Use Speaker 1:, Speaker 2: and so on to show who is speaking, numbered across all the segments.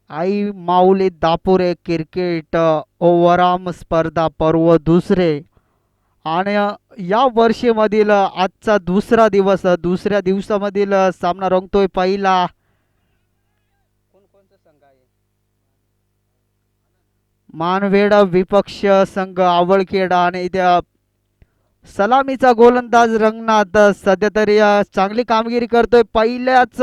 Speaker 1: आई माऊली Dapure cricket overarm स्पर्धा पर्व दुसरे आणि या वर्षीमधील आजचा दुसरा दिवस दुसऱ्या दिवसामधील सामना रंगतोय पहिला कोणकोणता संघ आहे मानवेड विपक्ष संघ आवळखेड आणि त्या सलामीचा गोलंदाज रंगनाथ सध्या तरी चांगली कामगिरी करतोय पहिल्याच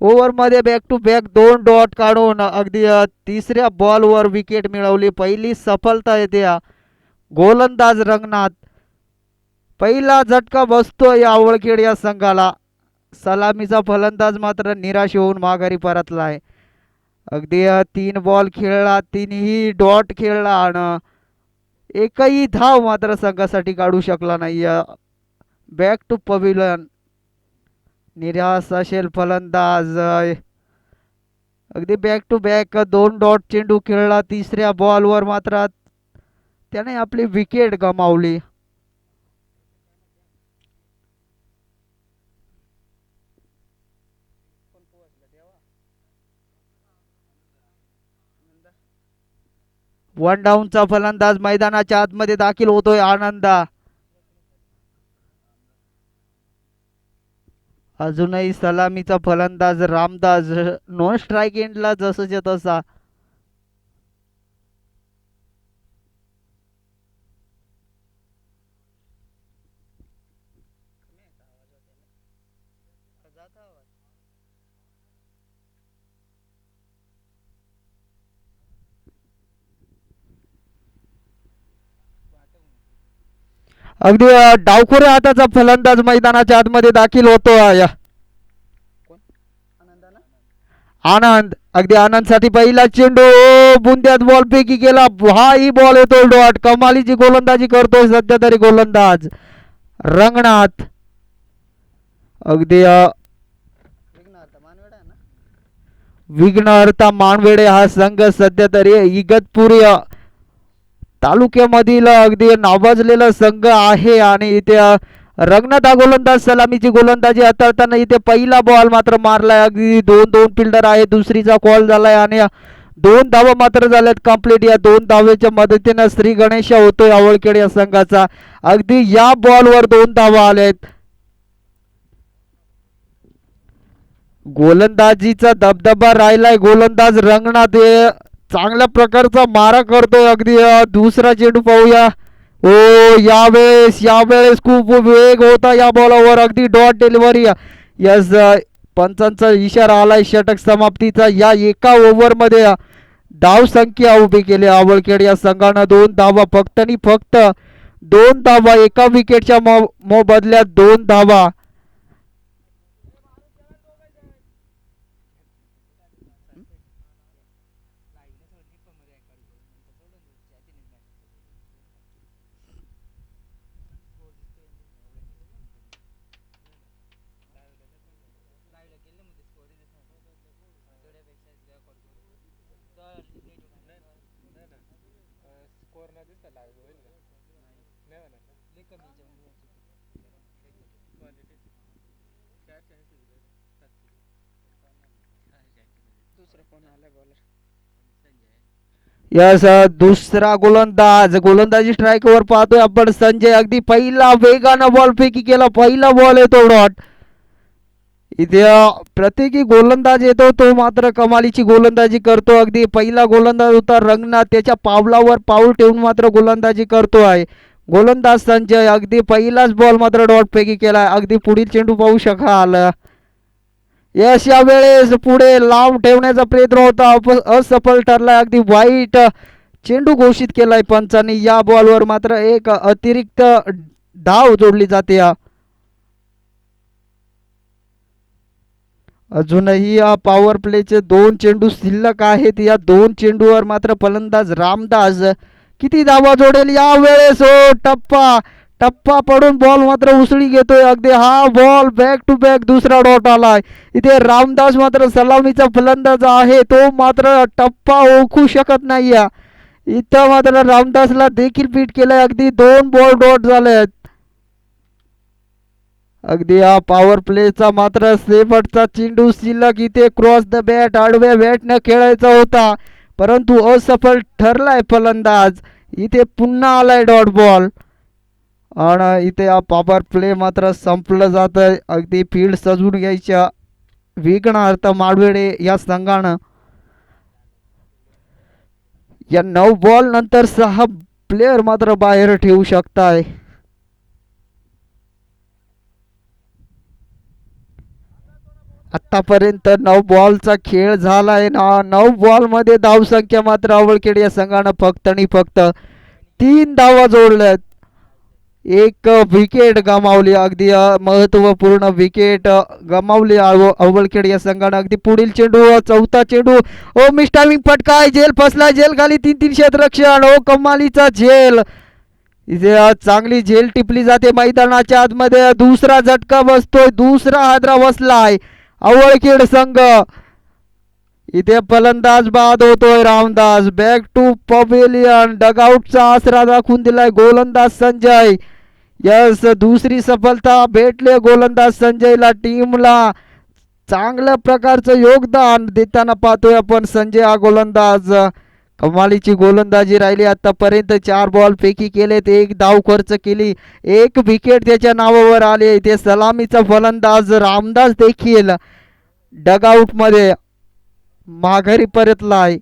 Speaker 1: ओव्हरमध्ये बॅक टू बॅक 2 डॉट काढून अगदी तिसऱ्या बॉलवर विकेट मिळवली पहिली सफलता येते गोलंदाज रंगनाथ पहिला झटका बसतो या आवळखेड या संघाला सलामीचा फलंदाज मात्र निराश होऊन माघारी परतलाय अगदी 3 बॉल खेळला 3ही डॉट खेळला आणि एकही धाव मात्र संघासाठी काढू शकला नाही बॅक टू पविलियन निराश असेल फलंदाज अगदी बॅक टू बॅक 2 डॉट चेंडू खेळला तिसऱ्या बॉलवर मात्र त्याने आपली विकेट गमावली वन डाऊनचा फलंदाज मैदानाच्या आतमध्ये दाखल होतोय आनंदा अजूनही सलामीचा फलंदाज रामदास नॉन स्ट्राईक एंडला जसंच्या तसा अगदी डावखोऱ्या हाताचा फलंदाज मैदानाच्या आतमध्ये दाखल होतो आनंद अगदी आनंद साठी पहिला चेंडू बुंद्यात बॉल पैकी गेला हाही बॉल येतो डॉट कमालीची गोलंदाजी करतोय सध्या तरी गोलंदाज रंगनाथ अगदी विघ्नहर्ता मानवेडे हा संघ सध्या तरी इगतपुरी तालुक्यामधील अगदी नावाजलेला संघ आहे आणि इथे रंगनाथ हा गोलंदाज सलामीची गोलंदाजी हाताळताना इथे पहिला बॉल मात्र मारलाय अगदी 2 फिल्डर आहे दुसरीचा कॉल झालाय आणि 2 धावा मात्र झाल्यात कंप्लीट या 2 धावेच्या मदतीने श्री गणेश होतोय आवळखेड या संघाचा अगदी या बॉलवर 2 धावा आल्यात गोलंदाजीचा दबदबा राहिलाय गोलंदाज रंगनाथ चांगल्या प्रकारचा मारा करतोय अगदी दुसरा चेंडू पाहूया ओ यावेळेस खूप वेग होता या बॉलवर अगदी डॉट डिलिव्हरी यस पंचांचा इशारा आलाय षटक समाप्तीचा या एका ओव्हरमध्ये धाव संख्या उभी केली आवळखेड या संघानं 2 धावा फक्त आणि फक्त 2 धावा एका विकेटच्या मोबदल्यात 2 धावा यस दुसरा गोलंदाजी स्ट्राईकवर पाहतोय आपण संजय अगदी पहिला वेगानं बॉल फेकी केला पहिला बॉल येतो डॉट इथे प्रत्येकी गोलंदाज येतो तो मात्र कमालीची गोलंदाजी करतो अगदी पहिला गोलंदाज होता रंगनाथ त्याच्या पावलावर पाऊल ठेवून मात्र गोलंदाजी करतो आहे गोलंदाज संजय अगदी पहिलाच बॉल मात्र डॉट पैकी केला अगदी पुढील चेंडू पाहू शकाल यश या वेळेस पुढे लांब ठेवण्याचा प्रयत्न होता असफल ठरलाय अगदी वाईट चेंडू घोषित केलाय पंचांनी या बॉलवर मात्र एक अतिरिक्त धाव जोडली जाते अजूनही या पॉवर प्लेचे 2 चेंडू शिल्लक आहेत या 2 चेंडूवर मात्र फलंदाज रामदास किती धावा जोडेल या वेळेस टप्पा पडून बॉल मात्र उसळी घेतोय अगदी हा बॉल बॅक टू बॅक दुसरा डॉट आलाय इथे रामदास मात्र सलामीचा फलंदाज आहे तो मात्र टप्पा ओळखू शकत नाही इथं मात्र रामदासला देखील बीट केलंय अगदी 2 बॉल डॉट झालेत अगदी हा पॉवर प्लेचा मात्र शेवटचा चेंडू शिल्लक, इथे क्रॉस द बॅट आडव्या बॅटने खेळायचा होता परंतु असफल ठरलाय फलंदाज. इथे पुन्हा आलाय डॉट बॉल आणि इथे हा पॉवर प्ले मात्र संपलं जात आहे. अगदी फील्ड सजवून घ्यायच्या विघ्नार्थ माडवेडे या संघानं या 9 बॉल नंतर 6 प्लेयर मात्र बाहेर ठेवू शकताय. आतापर्यंत 9 बॉलचा खेळ झालाय ना. 9 बॉल मध्ये धावसंख्या मात्र आवळखेड या संघानं फक्त आणि फक्त 3 धावा जोडल्यात. एक विकेट गमावली, अगदी महत्वपूर्ण विकेट गमावली आवळखेड या संघानं. अगदी पुढील चेंडू, चौथा चेंडू, ओ मिस्टामिंग फटकाय, झेल फसला, झेल खाली 3-3 क्षेत्ररक्षण, ओ कमालीचा झेल. इथे चांगली झेल टिपली जाते मैदानाच्या आतमध्ये. दुसरा झटका बसतोय, दुसरा हादरा बसलाय आवळखेड संघ. इथे फलंदाज बाद होतोय रामदास. बॅक टू पवेलियन, डगआउटचा आसरा दाखवून दिलाय गोलंदाज संजय. यस, दुसरी सफलता भेटले गोलंदाज संजयला. टीमला चांगल्या प्रकारचं योगदान देताना पाहतोय आपण संजय हा गोलंदाज. कमालीची गोलंदाजी राहिली आतापर्यंत. 4 बॉल पैकी केलेत, 1 धाव खर्च केली, 1 विकेट त्याच्या नावावर आले. इथे सलामीचा फलंदाज रामदास देखील डगआउट मध्ये माघारी परतलाय.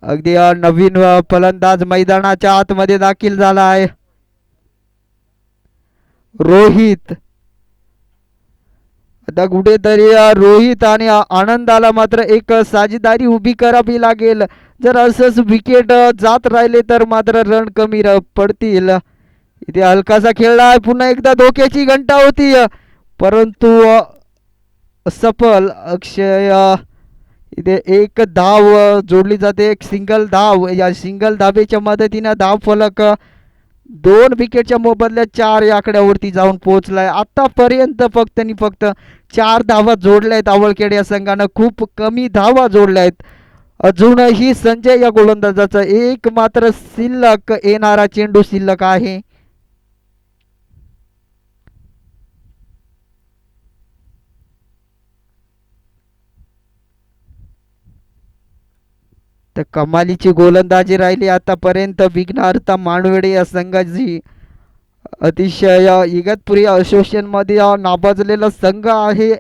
Speaker 1: अगदी नवीन फलंदाज मैदानाच्या आतमध्ये दाखल झाला आहे रोहित. आता कुठेतरी रोहित आणि आनंदाला मात्र एक साजेदारी उभी करावी लागेल. जर असंच विकेट जात राहिले तर मात्र रन कमी पडतील. इथे हलकासा खेळला, पुन्हा एकदा धोक्याची घंटा होती परंतु सफल. अक्षय इथे एक धाव जोडली जाते, एक सिंगल धाव. या सिंगल धावेच्या मदतीने धाव फलक 2 विकेटच्या मोबदल्यात 4 या आकड्यावरती जाऊन पोहोचलाय. आतापर्यंत फक्त आणि फक्त 4 धावा जोडल्या आहेत आवळखेड या संघानं. खूप कमी धावा जोडल्या आहेत. अजूनही संजय या गोलंदाजाचा एक मात्र शिल्लक येणारा चेंडू शिल्लक आहे. तर कमालीची गोलंदाजी राहिली आतापर्यंत विघ्नार्थ मानवेडे या संघाची. अतिशय इगतपुरी असोसिएशन मध्ये नाबाजलेला संघ आहे.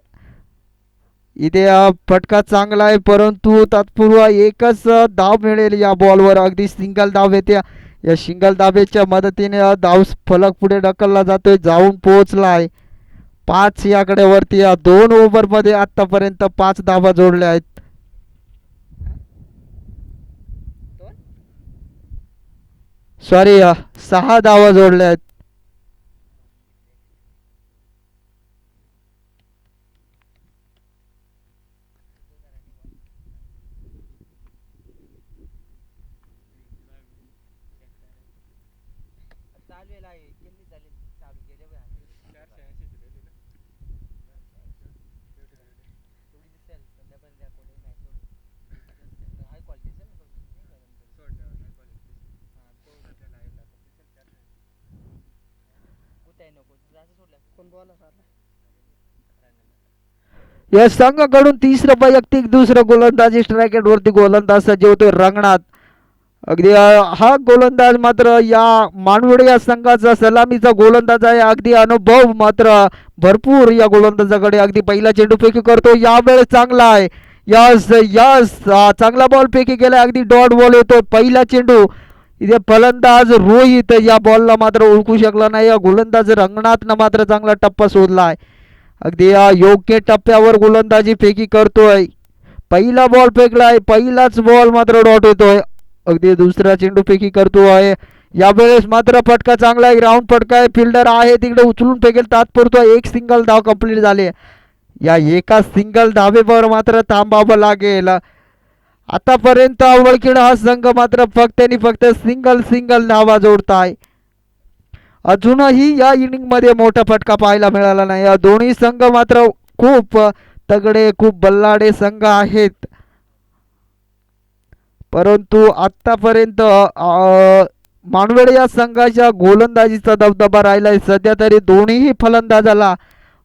Speaker 1: इथे फटका चांगला आहे परंतु तात्पूर्व एकच धाव मिळेल या बॉलवर. अगदी सिंगल धाव येते. या सिंगल धावेच्या मदतीने धाव फलक पुढे ढकलला जातोय, जाऊन पोहोचलाय 5 या आकड्यावरती. 2 ओव्हर मध्ये आतापर्यंत 5 धावा जोडल्या आहेत. सॉरी 6 धावा जोडल्या आहेत. या संघाकडून तिसरं वैयक्तिक, दुसरं गोलंदाजी स्ट्राईक वरती गोलंदाज सज्ज होतोय रंगनाथ. अगदी हा गोलंदाज मात्र या मानवडे या संघाचा सलामीचा गोलंदाज आहे. अगदी अनुभव मात्र भरपूर या गोलंदाजाकडे. अगदी पहिला चेंडू फेकी करतो, यावेळेस चांगला आहे. यस यस, चांगला बॉल फेकी केला, अगदी डॉट बॉल येतो. पहिला चेंडू. इथे फलंदाज रोहित या बॉलला मात्र ओळखू शकला नाही. या गोलंदाज रंगनाथनं मात्र चांगला टप्पा शोधलाय. अगदी योग्य टप्प्यावर गोलंदाजी फेकी करतोय. पहिला बॉल फेकलाय, पहिलाच बॉल मात्र डॉट येतोय. अगदी दुसरा चेंडू फेकी करतोय. यावेळेस मात्र फटका चांगला आहे, ग्राउंड फटका आहे. फिल्डर आहे तिकडे उचलून फेकेल, तात्पुरता एक सिंगल धाव कंप्लीट झाले. या एका सिंगल धावेवर मात्र थांबावं लागेल. आतापर्यंत आवळखेड हा संघ मात्र फक्त आणि फक्त सिंगल धावा जोडताय. अजूनही या इनिंग मध्ये मोठा फटका पाहायला मिळाला नाही. या दोन्ही संघ मात्र खूप तगडे, खूप बल्लाडे संघ आहेत. परंतु आतापर्यंत मानवेड या संघाच्या गोलंदाजीचा दबदबा राहिलाय. सध्या तरी दोन्ही फलंदाजाला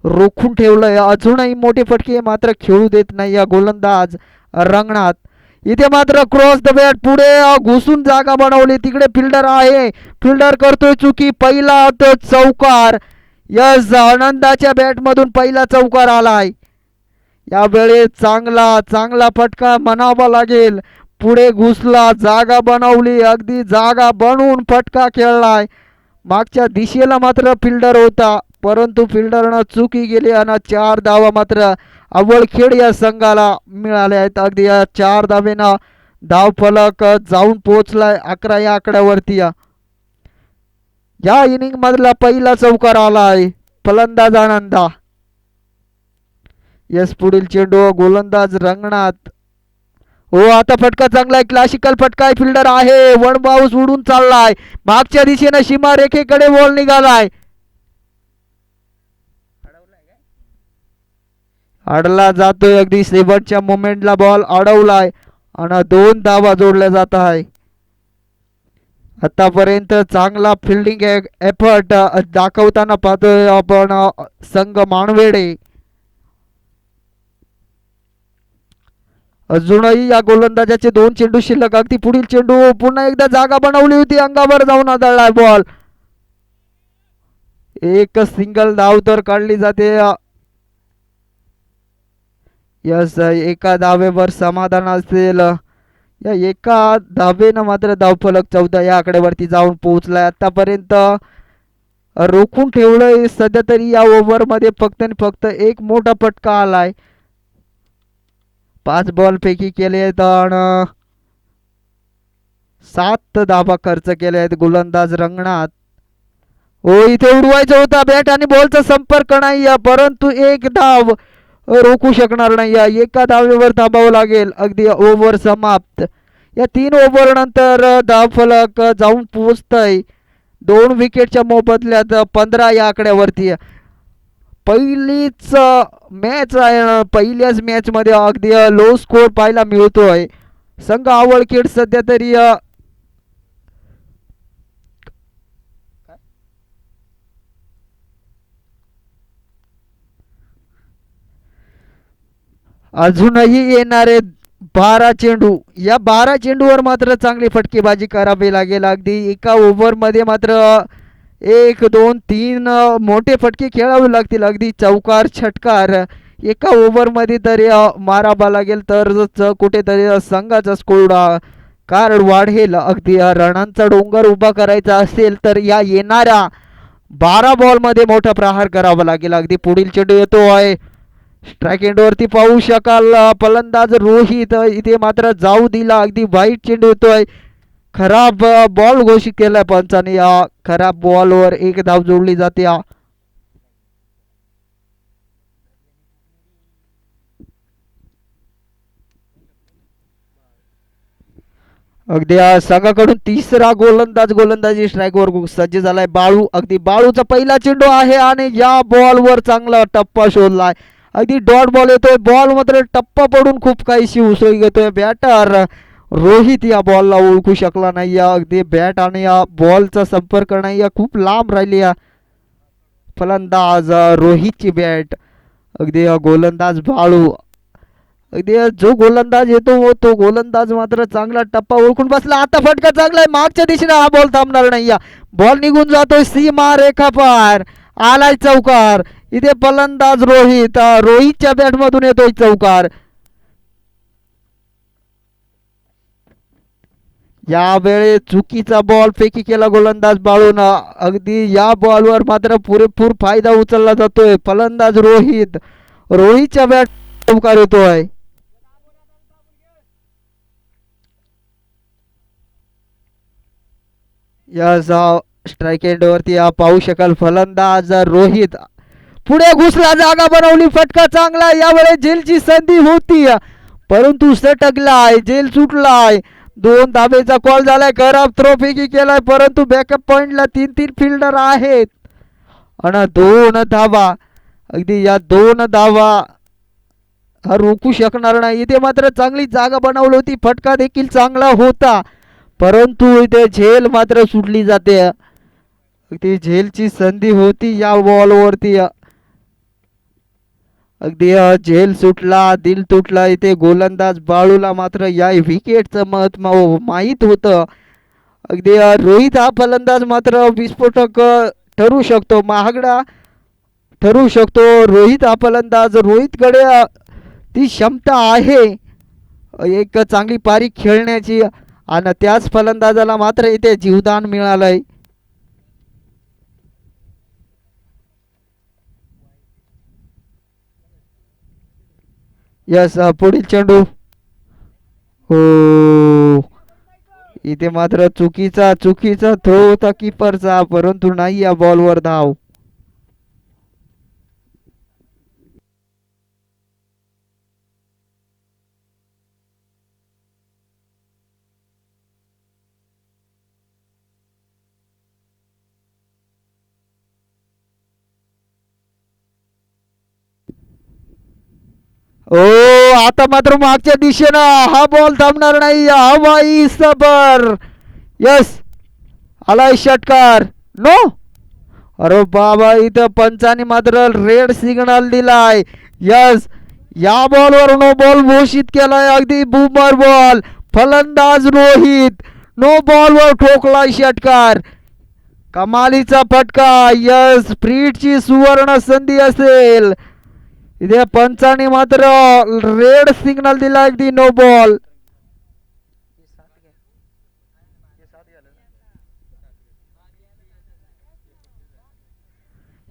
Speaker 1: रोखून ठेवलंय. अजूनही मोठे फटके मात्र खेळू देत नाही या गोलंदाज रंगणात. इथे मात्र क्रॉस द बॅट पुढे घुसून जागा बनवली. तिकडे फिल्डर आहे, फिल्डर करतोय चुकी. पहिला तो चौकार. यस, आनंदाच्या बॅट मधून पहिला चौकार आलाय. यावेळी चांगला चांगला फटका म्हणावा लागेल. पुढे घुसला, जागा बनवली, अगदी जागा बनवून फटका खेळलाय. मागच्या दिशेला मात्र फिल्डर होता, परंतु फिल्डरनं चुकी केली आणि 4 धावा मात्र आवळखेड या संघाला मिळाल्या आहेत. अगदी या 4 धावेनं धाव फलक जाऊन पोहोचलाय 11 या आकड्यावरती. या इनिंग मधला पहिला चौकार आलाय फलंदाज आनंदा. यस, पुढील चेंडू गोलंदाज रंगणात. हो, आता फटका चांगला आहे, क्लासिकल फटका आहे. फिल्डर आहे, वन बाउन्स उडून चाललाय. मागच्या दिशेने सीमा रेखेकडे बॉल निघालाय. अडला जातोय, अगदी शेवटच्या मोमेंटला बॉल अडवलाय आणि 2 धावा जोडल्या जात आहे. आतापर्यंत चांगला फिल्डिंग एफर्ट दाखवताना पाहतोय आपण संघ मानवेडे. अजूनही या गोलंदाजाचे 2 चेंडू शिल्लक. अगदी पुढील चेंडू पुन्हा एकदा जागा बनवली होती, अंगावर जाऊन आदळलाय बॉल. एक सिंगल धाव तर काढली जाते. यस, एका धावेवर समाधान असेल. या एका धावेनं मात्र धावफलक 14 या आकड्यावरती जाऊन पोहोचलाय. आतापर्यंत रोखून ठेवलंय. सध्या तरी या ओव्हर मध्ये फक्त आणि फक्त एक मोठा फटका आलाय. 5 बॉल पैकी केले आहेत आणि 7 धावा खर्च केले आहेत गोलंदाज रंगणात. हो, इथे उडवायचा होता, बॅट आणि बॉलचा संपर्क नाही, परंतु एक धाव रोखू शकणार नाही. एका धावेवर थांबावं लागेल. अगदी ओव्हर समाप्त. या 3 ओव्हर नंतर धाव फलक जाऊन पोहोचतय 2 विकेटच्या मोबदल्यात 15 या आकड्यावरती. पहिलीच मॅच आहे, पहिल्याच मॅच मध्ये अगदी लो स्कोर पाहायला मिळतोय. संघ आवळखेड सध्या तरी अजूनही येणारे 12 चेंडू, या 12 चेंडूवर मात्र चांगली फटकेबाजी करावी लागेल. अगदी एका ओव्हर मध्ये मात्र 1 2 3 मोठे फटके खेळावे लागतील. अगदी चौकार षटकार एका ओव्हर मध्ये तरी मारावा लागेल, तर कुठेतरी संघाचा स्कोर कार्ड वाढेल. अगदी रणांचा डोंगर उभा करायचा असेल तर या येणाऱ्या 12 बॉल मध्ये मोठा प्रहार करावा लागेल. अगदी पुढील चेंडू येतो आहे, स्ट्राइक एंड वरती पाहू शकाल फलंदाज रोहित इथे मात्र जाऊ दिला. अगदी वाईट चेंडू येतोय, खराब बॉल घोषित केलाय पंचाने. या खराब बॉलवर 1 धाव जोडली जाते. अगदी संघाकडून तिसरा गोलंदाजी स्ट्राईकवर सज्ज झालाय बाळू. अगदी बाळूचा पहिला चेंडू आहे आणि या बॉलवर चांगला टप्पा शोधलाय. अगदी डॉट बॉल येतोय, बॉल मात्र टप्पा पडून खूप काहीशी उसळी घेतोय. बॅटर रोहित या बॉलला ओळखू शकला नाही. अगदी बॅट आणि या बॉलचा संपर्क नाही, खूप लांब राहिली. फलंदाज रोहितची बॅट. अगदी गोलंदाज बाळू, अगदी जो गोलंदाज येतो तो गोलंदाज मात्र चांगला टप्पा ओळखून बसला. आता फटका चांगला आहे, मागच्या दिशेने हा बॉल थांबणार नाही. बॉल निघून जातोय सीमा रेखा पार, आलाय चौकार. इथे फलंदाज रोहितच्या बॅट मधून येतोय चौकार. यावेळी चुकीचा बॉल फेकी केला गोलंदाज बाळून. अगदी या बॉलवर मात्र पुरेपूर फायदा उचलला जातोय. फलंदाज रोहितच्या बॅट चौकार येतोय. या स्ट्राइक एंड वरती पाहू शकाल फलंदाज रोहित पुढे घुसला, जागा बनवली, फटका चांगला. यावेळी जेलची संधी होती परंतु सटकलाय, जेल सुटलाय. 2 धावेचा कॉल झालाय, खराब थ्रो फेकी केलाय, परंतु बॅकअप पॉइंटला 3 फिल्डर आहेत आणि 2 धावा. अगदी या 2 धावा हा रोखू शकणार नाही. इथे मात्र चांगली जागा बनवली होती, फटका देखील चांगला होता, परंतु इथे झेल मात्र सुटली जाते. ती झेलची संधी होती या बॉलवरती. अगदी झेल सुटला, दिल तुटला. इथे गोलंदाज बाळूला मात्र या विकेटचं महत्व माहीत होतं. अगदी रोहित हा फलंदाज मात्र विस्फोटक ठरू शकतो, महागडा ठरू शकतो. रोहित हा फलंदाज, रोहितकडे ती क्षमता आहे एक चांगली पारी खेळण्याची, आणि त्याच फलंदाजाला मात्र इथे जीवदान मिळालंय. यस, पुढील चेंडू. हो, इथे मात्र चुकीचा चुकीचा थ्रो होता किपरचा, परंतु नाही या बॉलवर धाव. ओ, आता मात्र मागच्या दिशेनं हा बॉल थांबणार नाही. हवाई सबर. यस, आलाय षटकार. नो, अरे बाबा, इथं पंचाने मात्र रेड सिग्नल दिलाय. यस, या बॉलवर नो बॉल घोषित केलाय. अगदी बुमर बॉल, फलंदाज रोहित नो बॉलवर ठोकलाय षटकार. कमालीचा फटका. यस, स्प्रीटची सुवर्ण संधी असेल. इथे पंचाने मात्र रेड सिग्नल दिला. अगदी नो बॉल.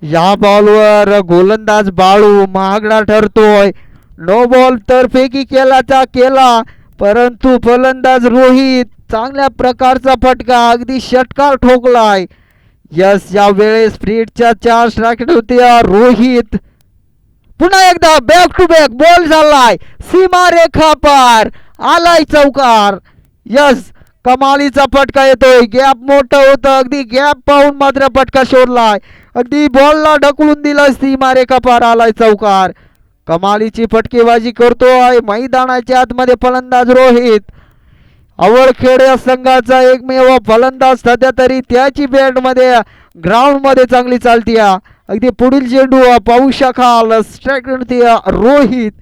Speaker 1: या बॉलवर गोलंदाज बाळू महागडा ठरतोय. नो बॉल तर फेकी केलाचा केला, परंतु फलंदाज रोहित चांगल्या प्रकारचा फटका, अगदी षटकार ठोकलाय. यस, या वेळेस स्प्रीटच्या 4 स्ट्राईक होत्या. रोहित पुन्हा एकदा बॅक टू बॅक बॉल झालाय. सीमा रेखा पार, आलाय चौकार. यस, कमालीचा फटका येतोय. गॅप मोठं होतं, अगदी गॅप पाहून मात्र फटका शोधलाय. अगदी बॉलला ढकलून दिला, सीमा रेखा पार, आलाय चौकार. कमालीची फटकेबाजी करतोय मैदानाच्या आतमध्ये फलंदाज रोहित. आवळखेड या संघाचा एकमेव फलंदाज सध्या तरी त्याची बॅटमध्ये ग्राउंडमध्ये चांगली चालती. अगदी पुढील चेंडू पाहू शकाल, स्ट्राईक रोहित.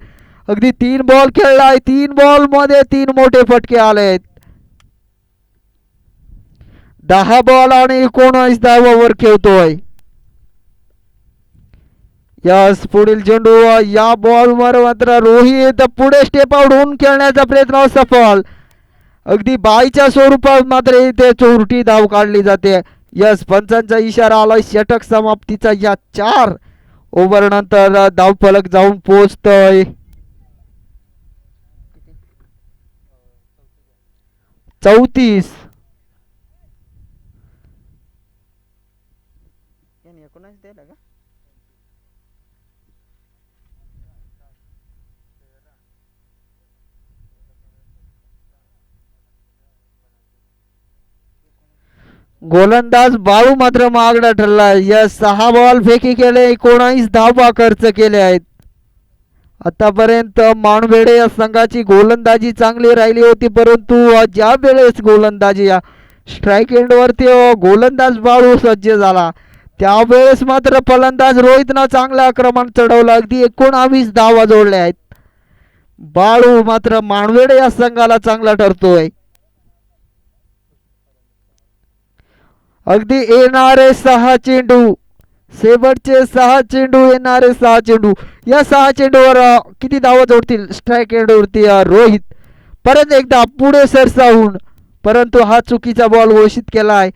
Speaker 1: अगदी 3 बॉल खेळलाय, 3 बॉल मध्ये 3 मोठे फटके आलेत. 10 बॉल आणि 19 धावांवर खेळतोय. यस, पुढील चेंडू. या बॉलवर मात्र रोहित पुढे स्टेप आउट होऊन खेळण्याचा प्रयत्न सफल. अगदी बाईच्या स्वरूपात मात्र इथे चोरटी धाव काढली जाते. यस, पंचांचा इशारा आलाय षटक समाप्तीचा. या 4 ओव्हर नंतर धावफलक जाऊन पोहोचतोय 34. गोलंदाज बाळू मात्र महागडा ठरला. या 6 बॉल फेकी केले, 19 धावा खर्च केले आहेत. आतापर्यंत मानवेडे या संघाची गोलंदाजी चांगली राहिली होती, परंतु ज्या वेळेस गोलंदाजी या स्ट्राईक एंडवरती गोलंदाज बाळू सज्ज झाला, त्यावेळेस मात्र फलंदाज रोहितनं चांगलं आक्रमण चढवलं. अगदी 19 धावा जोडल्या आहेत. बाळू मात्र मानवेडे या संघाला चांगला ठरतोय. अगदी येणारे 6 चेंडू, शेवटचे 6 चेंडू, येणारे 6 चेंडू. या 6 चेंडूवर किती धावा जोडतील स्ट्राईक एंडवरती रोहित. परत एकदा पुढे सरसावून, परंतु हा चुकीचा बॉल घोषित केलाय.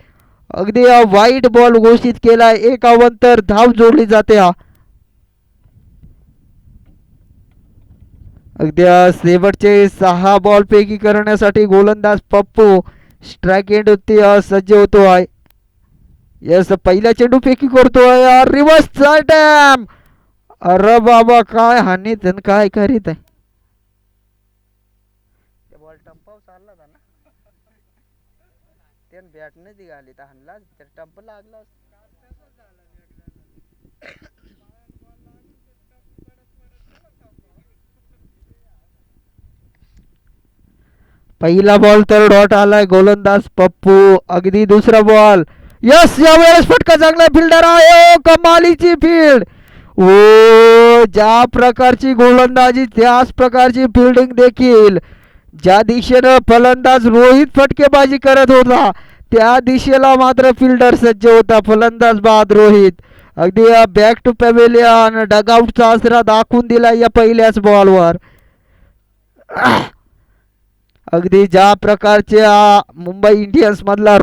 Speaker 1: अगदी वाईट बॉल घोषित केलाय. 1 अवंतर धाव जोडली जाते. अगदी शेवटचे 6 बॉल पैकी करण्यासाठी गोलंदाज पप्पू स्ट्राईक एंडवरती सज्ज होतो आहे. यस, पहिल्या चेंडू फेकी करतोय, रिव्हर्स डॅम. अरे बाबा, काय हानीत काय करीत आहे. बॉल टंपाव चालला होता ना, त्यान बॅटने निघाली तर हाणला, तर टंप लागला. पहिला बॉल तर डॉट आलाय गोलंदाज पप्पू. अगदी दुसरा बॉल. यस, यावेळेस फटका चांगला फिल्डर आहे. कमालीची फील्ड. ओ, ज्या प्रकारची गोलंदाजी त्याच प्रकारची फिल्डिंग देखील. ज्या दिशेनं फलंदाज रोहित फटकेबाजी करत होता त्या दिशेला मात्र फिल्डर सज्ज होता. फलंदाज बाद रोहित. अगदी बॅक टू पॅव्हेलियन डगआउटचा आसरा दाखवून दिला या पहिल्याच बॉलवर. अगदी ज्या प्रकारच्या मुंबई इंडियन्स मधला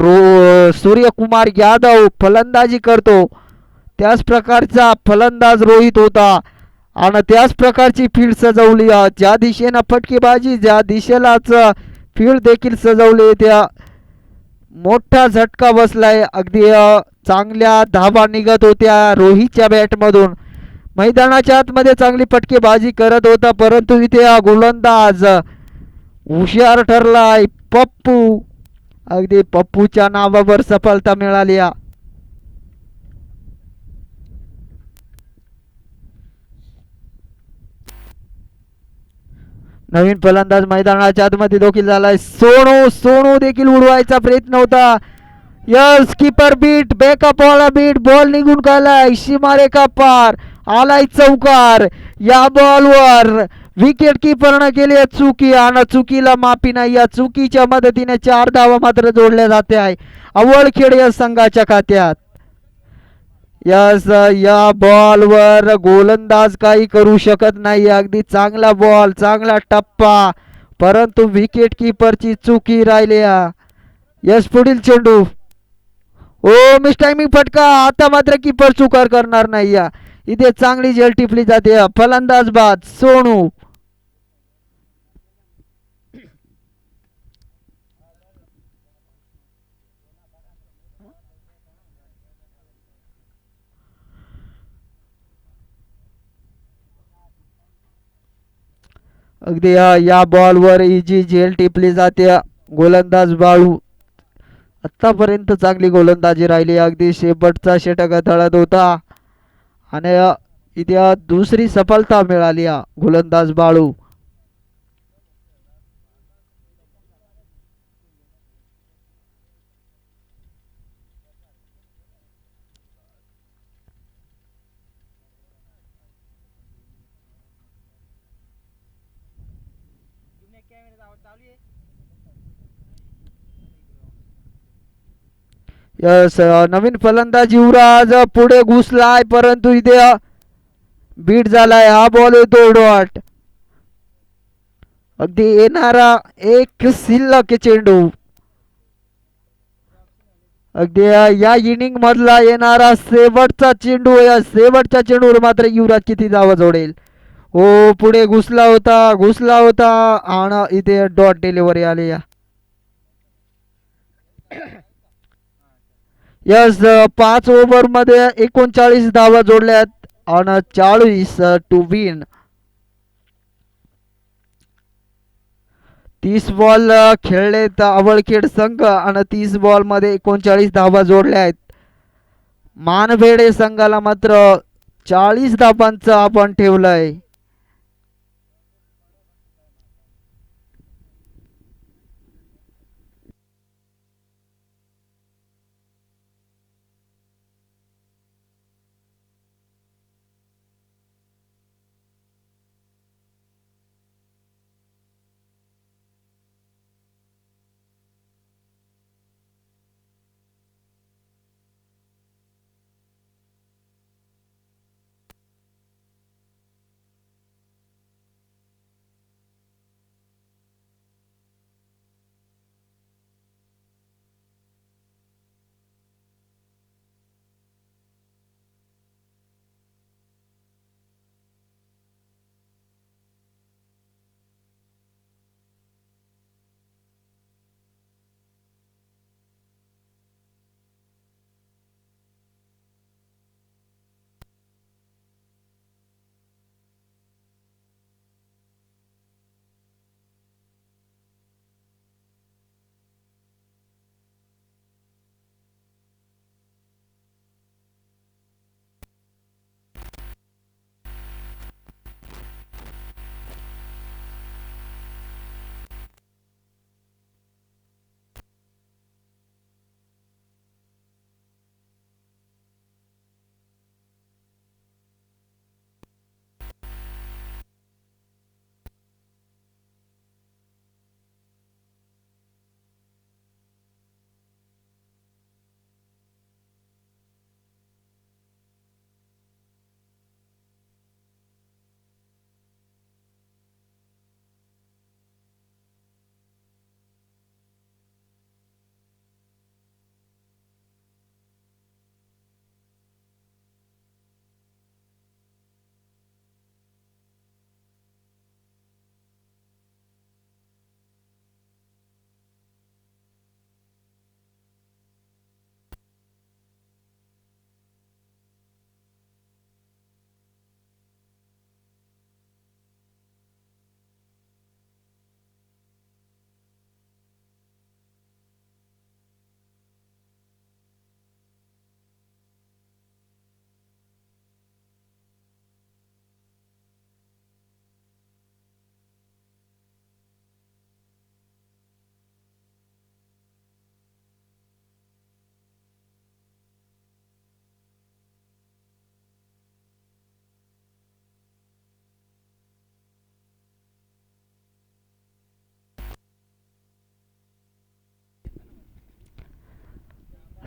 Speaker 1: सूर्यकुमार यादव फलंदाजी करतो त्याच प्रकारचा फलंदाज रोहित होता आणि त्याच प्रकारची फील्ड सजवली. ज्या दिशेनं फटकेबाजी ज्या दिशेलाच फील्ड देखील सजवली त्या मोठा झटका बसलाय. अगदी चांगल्या धाबा निघत होत्या रोहितच्या बॅटमधून. मैदानाच्या आतमध्ये चांगली फटकेबाजी करत होता परंतु इथे गोलंदाज हुशार ठरलाय पप्पू. अगदी पप्पूच्या नावावर सफलता मिळाली. नवीन फलंदाज मैदानाच्या आतमध्ये देखील झालाय. सोनू देखील उडवायचा प्रयत्न होता. यस, कीपर बीट, बॅकअप वाला बीट, बॉल निघून गेलाय सीमारेखा पार. आलाय चौकार. या बॉलवर विकेट किपरनं केली चुकी आणि चुकीला माफी नाही. या चुकीच्या मदतीने 4 धावा मात्र जोडल्या जाते आहे अवळखेड या संघाच्या खात्यात. यस, या बॉलवर गोलंदाज काही करू शकत नाही. अगदी चांगला बॉल, चांगला टप्पा परंतु विकेट किपरची चुकी राहिली. यस, पुढील चेंडू. ओ, मिस टायमिंग फटका. आता मात्र किपर चुकार करणार नाही. इथे चांगली झेल टिपली जाते. फलंदाज बाद सोनू. अगदी या बॉलवर इजी झेल टिपली जाते. गोलंदाज बाळू. आतापर्यंत चांगली गोलंदाजी राहिली. अगदी शेवटचा षटक तळत होता आणि इथे दुसरी सफलता मिळाली गोलंदाज बाळू. यस, नवीन फलंदाज युवराज पुढे घुसलाय परंतु इथे बीट झालाय. हा बॉल येतो डॉट. अगदी येणारा एक शिल्लक चेंडू. अगदी या इनिंग मधला येणारा शेवटचा चेंडू. या शेवटच्या चेंडूवर मात्र युवराज किती धावा जोडेल. हो, पुढे घुसला होता आणि इथे डॉट डिलिव्हरी आली. यस, 5 ओव्हर मध्ये 39 धावा जोडल्यात आणि 40 टू विन. 30 बॉल खेळलेत अवळखेड संघ आणि 30 बॉल मध्ये 39 धावा जोडल्या आहेत. मानभेडे संघाला मात्र 40 धावांचं आपण ठेवलंय.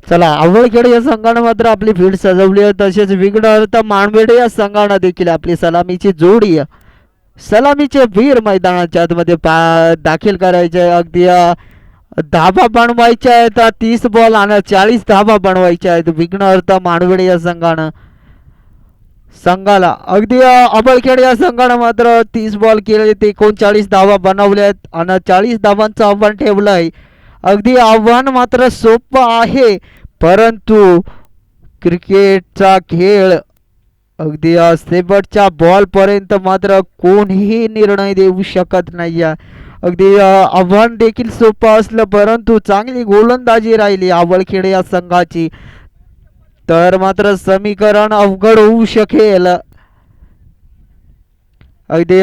Speaker 1: चला आवळखेड या संघानं मात्र आपली फील्ड सजवली आहे. तसेच विघ्नहर्ता मानवेडे या संघानं देखील आपली सलामीची जोडी सलामीचे वीर मैदानाच्या आतमध्ये दाखल करायचे आहे. अगदी धाबा बनवायच्या आहेत. 30 बॉल आणि 40 धाबा बनवायच्या आहेत विघ्नहर्ता मानवेडे या संघाला. अगदी अबळखेड या संघानं मात्र 30 बॉल केले ते 39 धावा बनवल्या आहेत आणि 40 धावांचं आव्हान ठेवलं आहे. अगदी आव्हान मात्र सोपं आहे, परंतु क्रिकेटचा खेळ अगदी शेवटच्या बॉल पर्यंत मात्र कोणीही निर्णय देऊ शकत नाही. अगदी आव्हान देखील सोपं असलं, परंतु चांगली गोलंदाजी राहिली आवळखेड या संघाची तर मात्र समीकरण अवघड होऊ शकेल. अगदी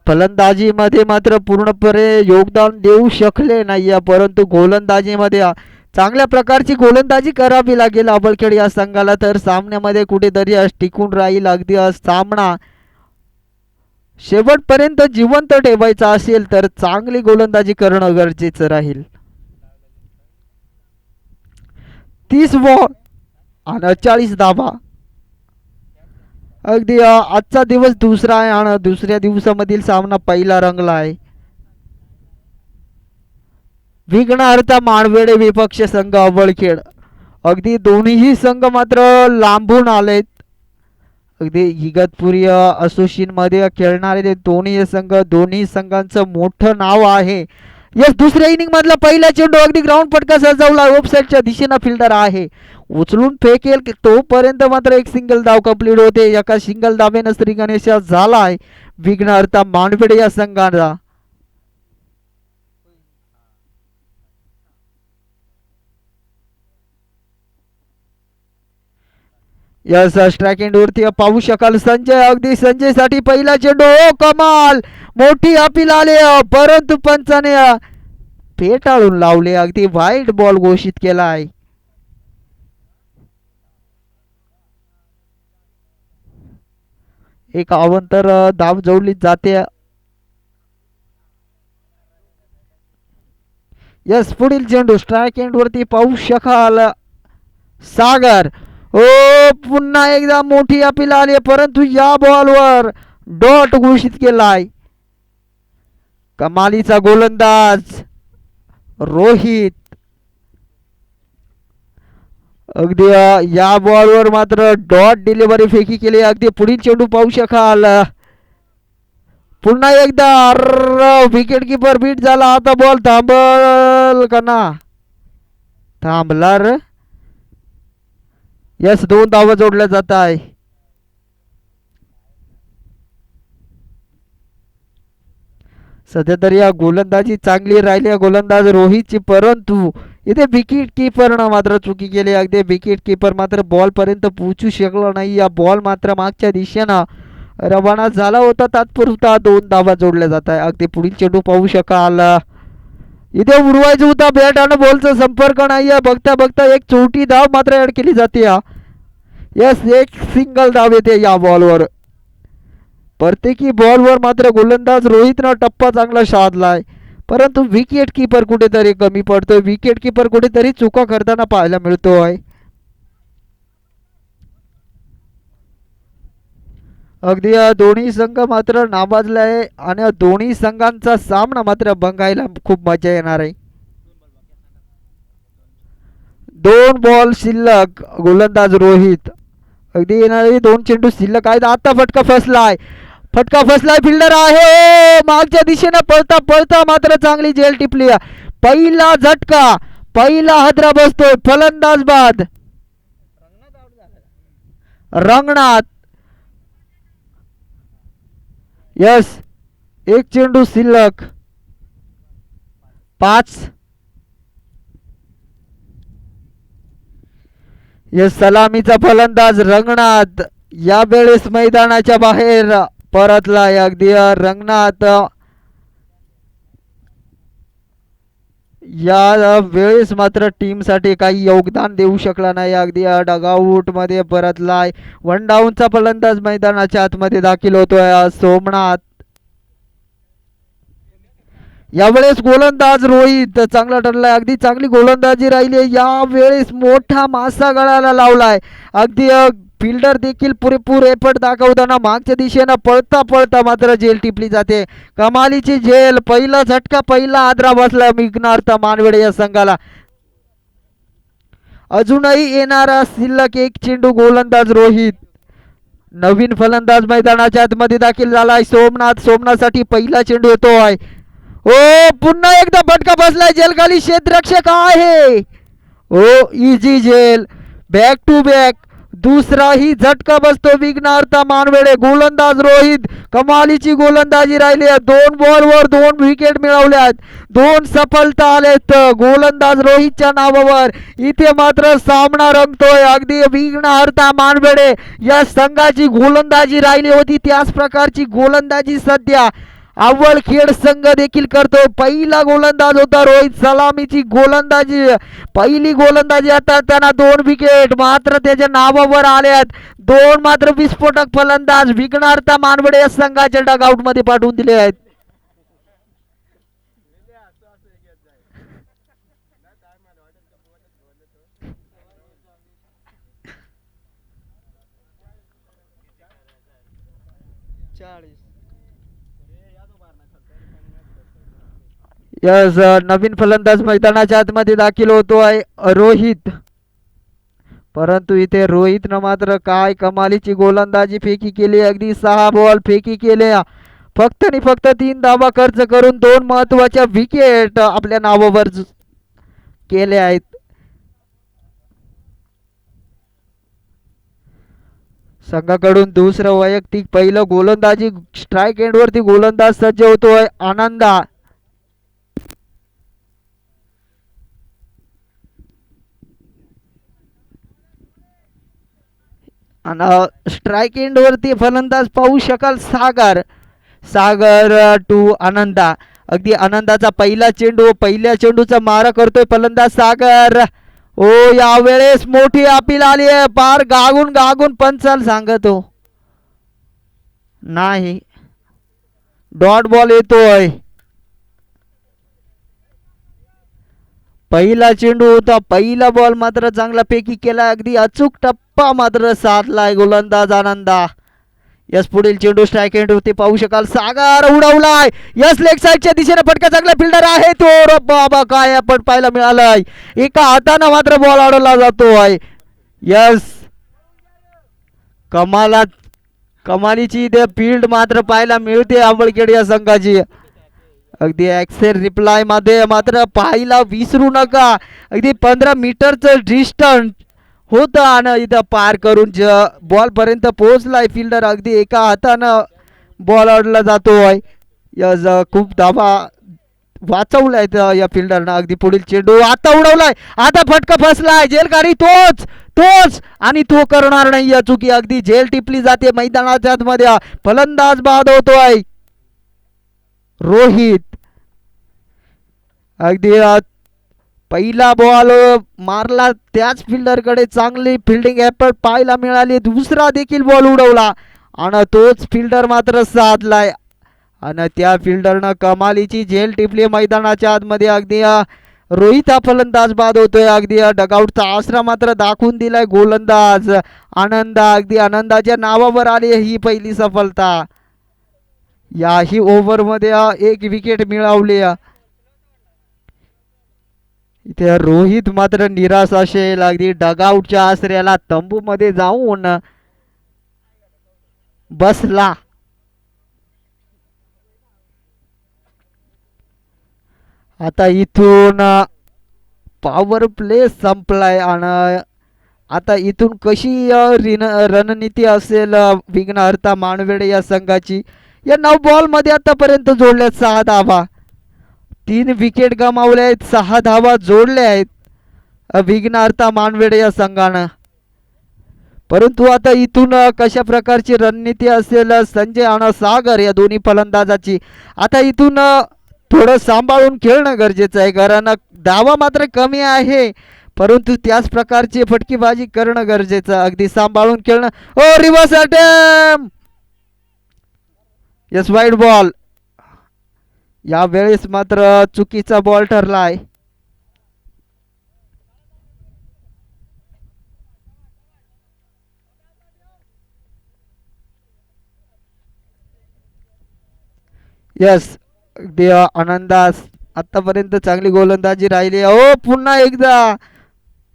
Speaker 1: फलंदाजीमध्ये मात्र पूर्णपणे योगदान देऊ शकले नाही, परंतु गोलंदाजीमध्ये चांगल्या प्रकारची गोलंदाजी करावी लागेल अबळखेड या संघाला तर सामन्यामध्ये कुठेतरी टिकून राहील. अगदी सामना शेवटपर्यंत जिवंत ठेवायचा असेल तर चांगली गोलंदाजी करणं गरजेचं राहील. 30 बॉल आणि 40 धावा. अगदी आजचा दिवस दुसरा आहे आणि दुसऱ्या दिवसामधील सामना पहिला रंगला आहे. विघ्नहर्ता मानवेडे विपक्ष संघ अबळखेड. अगदी दोन्हीही संघ मात्र लांबून आलेत. अगदी इगतपुरी असोसिएशन मध्ये खेळणारे दोन्ही संघ, दोन्ही संघांचं मोठं नाव आहे. यस, दुसऱ्या इनिंग मधला पहिला चेंडू अगदी ग्राउंड फटका सजवला, ऑफसाईडच्या दिशेनं फिल्डर आहे, उचलून फेकेल तोपर्यंत मात्र एक सिंगल धाव कंप्लीट होते. एका सिंगल धावेनं श्री गणेश झालाय विघ्नहर्ता मानवेडे या संघाचा. यस, स्ट्राइक एंड वरती पाहू शकाल संजय. अगदी संजय साठी पहिला चेंडू. ओ कमाल, मोठी अपील आले, परंतु पंचाने फेटाळून लावले. अगदी वाईट बॉल घोषित केला आहे. एक अवंतर धाव जोडली जाते. यस, पुढील चेंडू स्ट्राइक एंड वरती पाहू शकाल सागर. ओ पुन्हा एकदा मोठी अपील आली, परंतु या बॉलवर डॉट घोषित केलाय. कमालीचा गोलंदाज रोहित. अगदी या बॉलवर मात्र डॉट डिलिव्हरी फेकी केली. अगदी पुढील चेंडू पाहू शकाल पुन्हा एकदा विकेट किपर बीट झाला. आता बॉल थांबल का ना, थांबला रे. यस, 2 धावा जोडल्या जात आहे. सध्या तरी या गोलंदाजी चांगली राहिली गोलंदाज रोहितची, परंतु इथे विकेट किपरनं मात्र चुकी केली. अगदी विकेट किपर मात्र बॉल पर्यंत पोहोचू शकला नाही. या बॉल मात्र मागच्या दिशेनं रवाना झाला होता. तात्पुरता 2 धावा जोडल्या जात आहे. अगदी पुढील चेंडू पाहू शकाल इथे उडवायचं होता, बॅट आणि बॉलचा संपर्क नाही. बघता बघता एक छोटी धाव मात्र ऍड केली जाते. यस, एक सिंगल धाव येते या बॉलवर. प्रत्येकी बॉलवर मात्र गोलंदाज रोहितनं टप्पा चांगला साधलाय, परंतु विकेट किपर कुठेतरी कमी पडतोय. विकेट किपर कुठेतरी चुका करताना पाहायला मिळतोय. अगदी दोन्ही संघ मात्र नाबाजले आहे आणि दोन्ही संघांचा सामना मात्र बघायला खूप मजा येणार आहे. 2 बॉल शिल्लक, गोलंदाज रोहित. अगदी येणारे 2 चेंडू शिल्लक आहेत. आता फटका फसलाय, फटका फसलाय, फिल्डर आहे मागच्या दिशेने पळता पळता मात्र चांगली झेल टिपली. पहिला झटका, पहिला हादरा बसतोय. फलंदाज बाद रंगनाथ. यस, एक चेंडू शिल्लक, 5. यस, सलामीचा फलंदाज रंगनाथ या वेळेस मैदानाच्या बाहेर परतलाय. अगदी रंगनाथ या वेळेस मात्र टीम साठी काही योगदान देऊ शकला नाही. अगदी डगआउट मध्ये परतलाय. 1 डाऊनचा फलंदाज मैदानाच्या आतमध्ये दाखल होतोय सोमनाथ. यावेळेस गोलंदाज रोहित चांगला ठरलाय, अगदी चांगली गोलंदाजी राहिली आहे. यावेळेस मोठा मासा गळाला लावलाय. अगदी फिल्डर देखील पुरेपूर एफर्ट दाखवताना मागच्या दिशेनं पळता पळता मात्र झेल टिपली जाते. कमालीची झेल, पहिला झटका, पहिला आदरा बसला विघ्नार्थ मानवेडे या संघाला. अजूनही येणारा शिल्लक एक चेंडू. गोलंदाज रोहित, नवीन फलंदाज मैदानाच्या आतमध्ये दाखल झालाय सोमनाथ. सोमनाथसाठी पहिला चेंडू येतोय. ओ पुन्हा एकदा फटका बसलाय, जेल खाली क्षेत्ररक्षक आहे. ओ इजी झेल, बॅक टू बॅक दुसराही झटका बसतो विघ्नार्थ मानवेडे. गोलंदाज रोहित, कमालीची गोलंदाजी राहिली आहे. 2 बॉलवर 2 विकेट मिळवल्यात, 2 सफलता आलेत गोलंदाज रोहितच्या नावावर. इथे मात्र सामना रंगतोय. अगदी विघ्नार्थ मानवेडे या संघाची गोलंदाजी राहिली होती, त्याच प्रकारची गोलंदाजी सध्या अव्वलखेड संघ देखील करतोय. पहिला गोलंदाज होता रोहित, सलामीची गोलंदाजी, पहिली गोलंदाजी. आता त्यांना 2 विकेट मात्र त्याच्या नावावर आल्यात. 2 मात्र विस्फोटक फलंदाज विघ्नार्थ मानवडे या संघाच्या डगआउट मध्ये पाठवून दिले आहेत. यस, नवीन फलंदाज मैदानाच्या आतमध्ये दाखल होतोय रोहित. परंतु इथे रोहितनं मात्र काय कमालीची गोलंदाजी फेकी केली. अगदी 6 बॉल फेकी केल्या, फक्त आणि फक्त 3 धावा खर्च करून 2 महत्वाच्या विकेट आपल्या नावावर केले आहेत. संघाकडून दुसरं वैयक्तिक, पहिलं गोलंदाजी स्ट्राइक एंड वरती गोलंदाज सज्ज होतोय आनंदा. स्ट्राइक एंड वरती फलंदाज पाहू शकाल सागर. सागर टू आनंदा. अगदी आनंदाचा पहिला चेंडू, पहिल्या चेंडूचा मारा करतोय फलंदाज सागर. ओ यावेळेस मोठी अपील आली आहे, पार गागून गागून पंचाल सांगतो नाही, डॉट बॉल येतोय. पहिला चेंडू होता, पहिला बॉल मात्र चांगला पैकी केला, अगदी अचूक टप्पा मात्र साधलाय गोलंदाज आनंदा. यस, पुढील चेंडू स्ट्राइक एंड होते पाहू शकाल सागर उडवलाय. यस, लेग साइडच्या दिशेने फटका, चांगला फिल्डर आहे तो. बाबा काय आपण पाहायला मिळालंय, एका हाताने मात्र बॉल अडवला जातोय. यस, कमालीची इथे फील्ड मात्र पाहायला मिळते अवळखेड या संघाची. अगदी ऍक्सेल रिप्लाय मध्ये मात्र पाहायला विसरू नका. अगदी 15 मीटरचं डिस्टन्स होतं आणि इथं पार करून बॉल पर्यंत पोहोचलाय फिल्डर. अगदी एका हातानं बॉल अडला जातोय. खूप धावा वाचवलाय या फिल्डरनं. अगदी पुढील चेंडू आता उडवलाय, आता फटका फसलाय, जेलकारी तोच आणि तो करणार नाही या चुकी. अगदी झेल टिपली जाते मैदानाच्या आतमध्ये. फलंदाज बाद होतोय रोहित. अगदी पहिला बॉल मारला त्याच फिल्डरकडे चांगली फिल्डिंग एफर्ट पाहायला मिळाली. दुसरा देखील बॉल उडवला आणि तोच फिल्डर मात्र साधलाय आणि त्या फिल्डरनं कमालीची झेल टिपली मैदानाच्या आतमध्ये. अगदी रोहित हा फलंदाज बाद होतोय. अगदी डगआउटचा आसरा मात्र दाखवून दिलाय गोलंदाज आनंदा. अगदी आनंदाच्या नावावर आली ही पहिली सफलता. याही ओव्हरमध्ये 1 विकेट मिळवली. इथे रोहित मात्र निराश असेल. अगदी डगआउटच्या आसऱ्याला तंबू मध्ये जाऊन बसला. आता इथून पॉवर प्ले संपलाय आणि आता इथून कशी रणनीती असेल विघ्नहर्ता मानवेडे या संघाची. या 9 बॉल मध्ये आतापर्यंत जोडल्यात 6 धावा, 3 विकेट गमावले आहेत, 6 धावा जोडल्या आहेत विघ्नहर्ता मानवेडे या संघानं. परंतु आता इथून कशा प्रकारची रणनीती असेल संजय आणि सागर या दोन्ही फलंदाजाची. आता इथून थोडं सांभाळून खेळणं गरजेचं आहे, कारण धावा मात्र कमी आहे, परंतु त्याच प्रकारची फटकेबाजी करणं गरजेचं. अगदी सांभाळून खेळणं. Oh reverse attempt. Yes, wide ball. यावेळेस मात्र चुकीचा बॉल ठरलाय. यस, अगदी आनंदास आतापर्यंत चांगली गोलंदाजी राहिली. ओ पुन्हा एकदा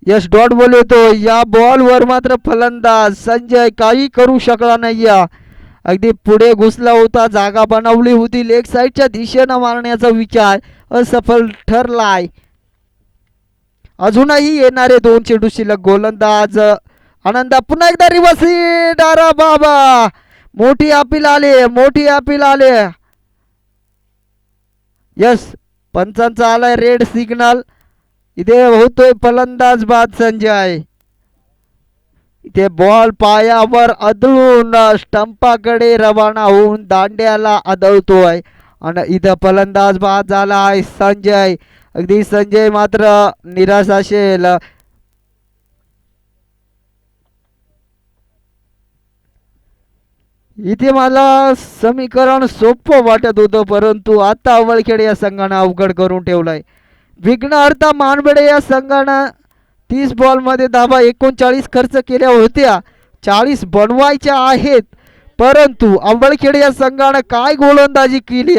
Speaker 1: यश डॉट बॉल येतो. या बॉलवर मात्र फलंदाज संजय काही करू शकला नाही. अगदी पुढे घुसला होता, जागा बनवली होती, लेग साईडच्या दिशेनं मारण्याचा विचार असफल ठरलाय. अजूनही येणारे दोन चेंडू शिल्लक. गोलंदाज आनंदा पुन्हा एकदा रिवर्स हिट. अरे बाबा, मोठी अपील आले, मोठी अपील आले. यस, पंचांचा आलाय रेड सिग्नल. इथे होतोय फलंदाज बाद संजय. इथे बॉल पायावर आदळून स्टंपाकडे रवाना होऊन दांड्याला आदळतोय आणि इथं फलंदाज बाद झालाय संजय. अगदी संजय मात्र निराश असेल. इथे मला समीकरण सोपं वाटत होतं, परंतु आता अवळखेड या संघानं अवघड करून ठेवलंय. विघ्नहर्ता मानबेडे या संघानं 30 बॉलमध्ये धावा 39 खर्च केल्या होत्या, 40 बनवायच्या आहेत. परंतु अवळखेड या संघानं काय गोलंदाजी केली,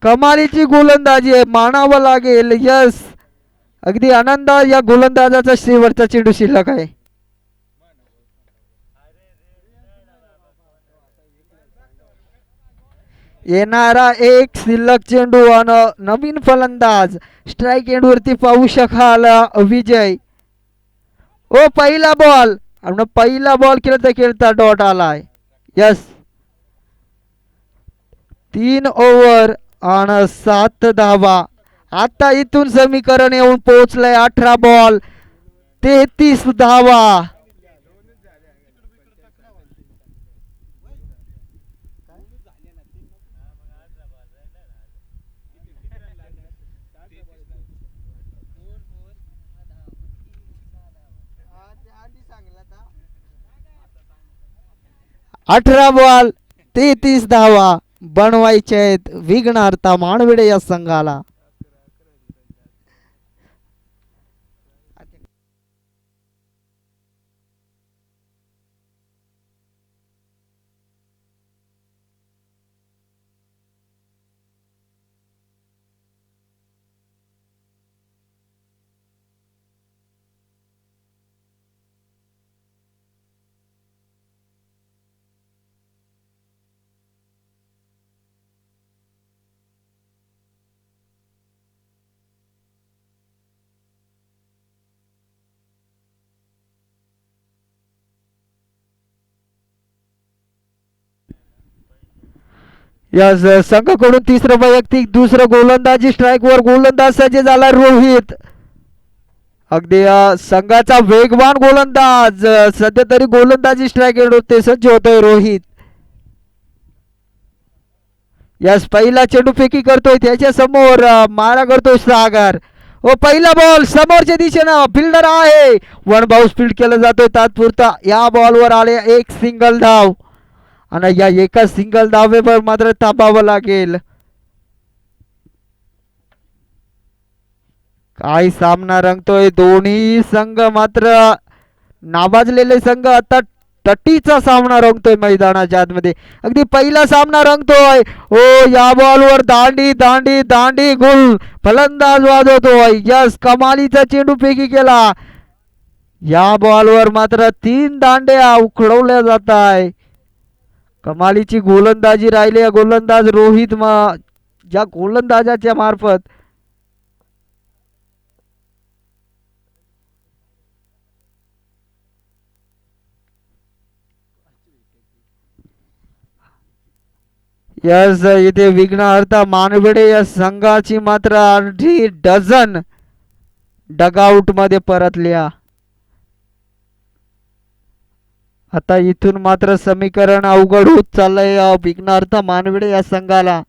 Speaker 1: कमालीची गोलंदाजी आहे, मानावं लागेल. यस, अगदी आनंद या गोलंदाजाचा शेवटचा चेंडू शिल्लक आहे. येणारा एक शिल्लक चेंडू आणि नवीन फलंदाज स्ट्राईक एंडवरती पाहू शकाल विजय. ओ पहिला बॉल, आपण पहिला बॉल खेळता खेळता डॉट आलाय. यस, 3 ओव्हर आणि 7 धावा. आता इथून समीकरण येऊन पोहोचलंय 18 बॉल 33 धावा. अठरा बॉल 33 धावा बनवायचे आहेत विघ्नहर्ता मानवेडे या संघाला. या संघाकडून तिसरं वैयक्तिक, दुसरं गोलंदाजी स्ट्राईकवर गोलंदाज सज्ज झाला रोहित. अगदी संघाचा वेगवान गोलंदाज सध्या तरी गोलंदाजी स्ट्राईक ते सज्ज होतोय रोहित. यास पहिला चेंडू फेकी करतोय, त्याच्या समोर मारा करतोय सागर. ओ पहिला बॉल समोरच्या दिशेनं फिल्डर आहे, वन बाउन्स फील्ड केलं जातोय तात्पुरता. या बॉलवर आले एक सिंगल धाव आणि या एका सिंगल धावेवर मात्र थांबावं लागेल. काय सामना रंगतोय, दोन्ही संघ मात्र नाबाजलेले संघ आता तटीचा सामना रंगतोय मैदानाच्या आतमध्ये. अगदी पहिला सामना रंगतोय. ओ या बॉलवर दांडी दांडी दांडी गुल फलंदाज वाजवतोय. यस, कमालीचा चेंडू फेकी केला. या बॉलवर मात्र 3 दांड्या उखडवल्या जात आहे. कमालीची गोलंदाजी राहिली गोलंदाज रोहित ज्या गोलंदाजाच्या मार्फत यस इथे विघ्नहर्ता मानवेडे या संघाची मात्र अर्धी डझन डगआउट मध्ये परतल्या. आता इथून मात्र समीकरण अवघड होत चाललंय विघ्नहर्ता मानवेडे या संघाला,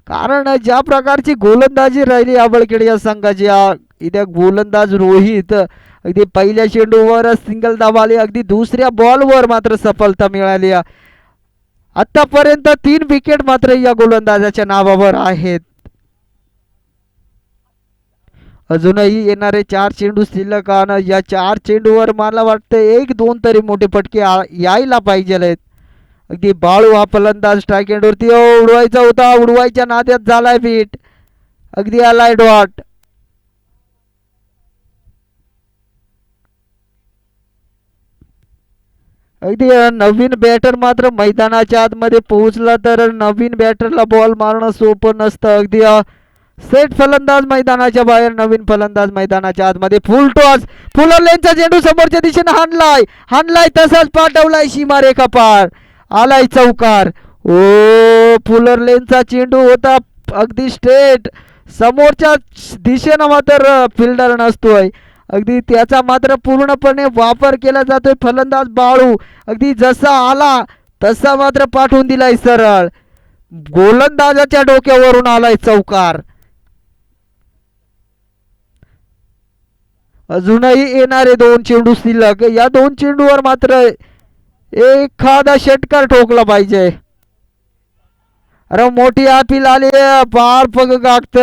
Speaker 1: कारण ज्या प्रकारची गोलंदाजी राहिली आवळखेड या संघाची. इथे गोलंदाज रोहित अगदी पहिल्या चेंडूवर सिंगल धाव आली, अगदी दुसऱ्या बॉलवर मात्र सफलता मिळाली. आतापर्यंत 3 विकेट मात्र या गोलंदाजाच्या नावावर आहेत. अजूनही येणारे 4 चेंडू शिल्लक आणि या 4 चेंडूवर मला वाटतं 1-2 तरी मोठे फटके यायला पाहिजे आहेत. अगदी बाळू हा फलंदाज स्ट्राईक एंडवरती उडवायचा होता, उडवायच्या नाद्यात झालाय बीट, अगदी आलाय डॉट. अगदी नवीन बॅटर मात्र मैदानाच्या आतमध्ये पोहोचला तर नवीन बॅटरला बॉल मारणं सोपं नसतं. अगदी सेट फलंदाज मैदानाच्या बाहेर, नवीन फलंदाज मैदानाच्या आतमध्ये. फुल टॉस, फुलरलेनचा चेंडू समोरच्या दिशेने हाणलाय, हाणलाय तसाच पाठवलाय सीमारेखा पार, आलाय चौकार. ओ फुलरलेनचा चेंडू होता अगदी स्ट्रेट समोरच्या दिशेनं, मात्र फिल्डर नसतोय. अगदी त्याचा मात्र पूर्णपणे वापर केला जातोय. फलंदाज बाळू अगदी जसा आला तसा मात्र पाठवून दिलाय सरळ, गोलंदाजाच्या डोक्यावरून आलाय चौकार. अजूनही येणारे 2 चेंडू शिल्लक. या 2 चेंडूवर मात्र एखादा षटकार ठोकला पाहिजे. अरे मोठी अपील आली, पार पग गागत.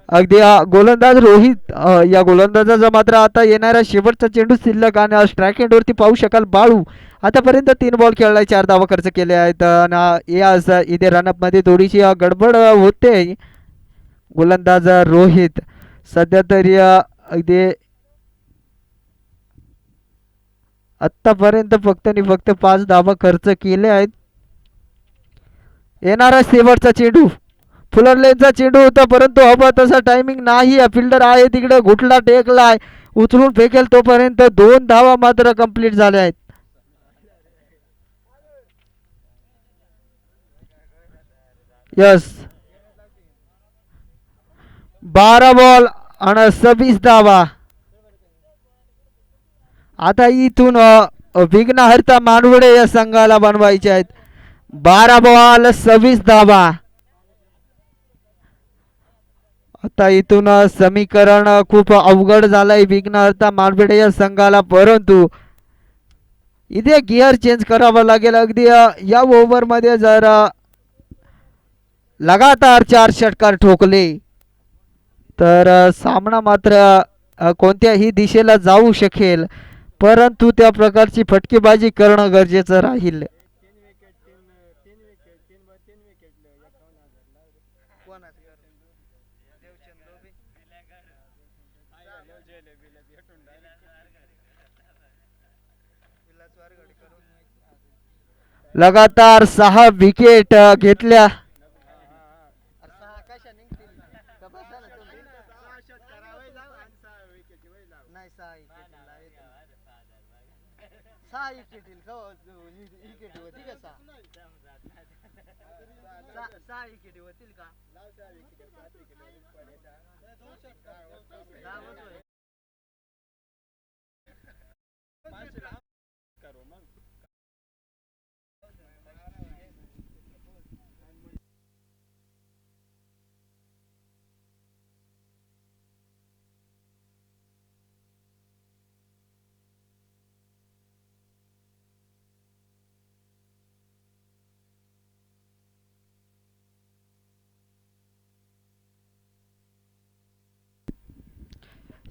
Speaker 1: अगदी गोलंदाज रोहित, या गोलंदाजाचा मात्र आता येणारा शेवटचा चेंडू शिल्लक आणि स्ट्राईक एंडवरती पाहू शकाल बाळू आतापर्यंत 3 बॉल खेळलाय, 4 धावा खर्च केले आहेत. आणि इथे रनअप मध्ये थोडीशी गडबड होते. गोलंदाज रोहित सध्या तरी अगदी आतापर्यंत फक्त आणि फक्त 5 धावा खर्च केले आहेत. येणारा शेवटचा चेंडू फुलरलेनचा चेंडू होता, परंतु हवा तसा टायमिंग नाही. फिल्डर आहे तिकडे, घुटला टेकलाय, उचलून फेकेल तोपर्यंत 2 धावा मात्र कंप्लीट झाल्या आहेत. यस, 12 बॉल आणि 26 धावा. आता इथून विघ्नहर्ता मानवडे या संघाला बनवायचे आहेत. 12 बॉल 26 धावा. आता इथून समीकरण खूप अवघड झालंय विघ्नहर्ता मानवडे या संघाला, परंतु इथे गिअर चेंज करावा लागेल. अगदी या ओव्हरमध्ये जर लगातार 4 षटकार ठोकले तर सामना मात्र कोणत्याही दिशेला जाऊ शकेल, परंतु त्या प्रकारची फटकेबाजी करणं गरजेचं राहील. लगातार 6 विकेट घेतल्या.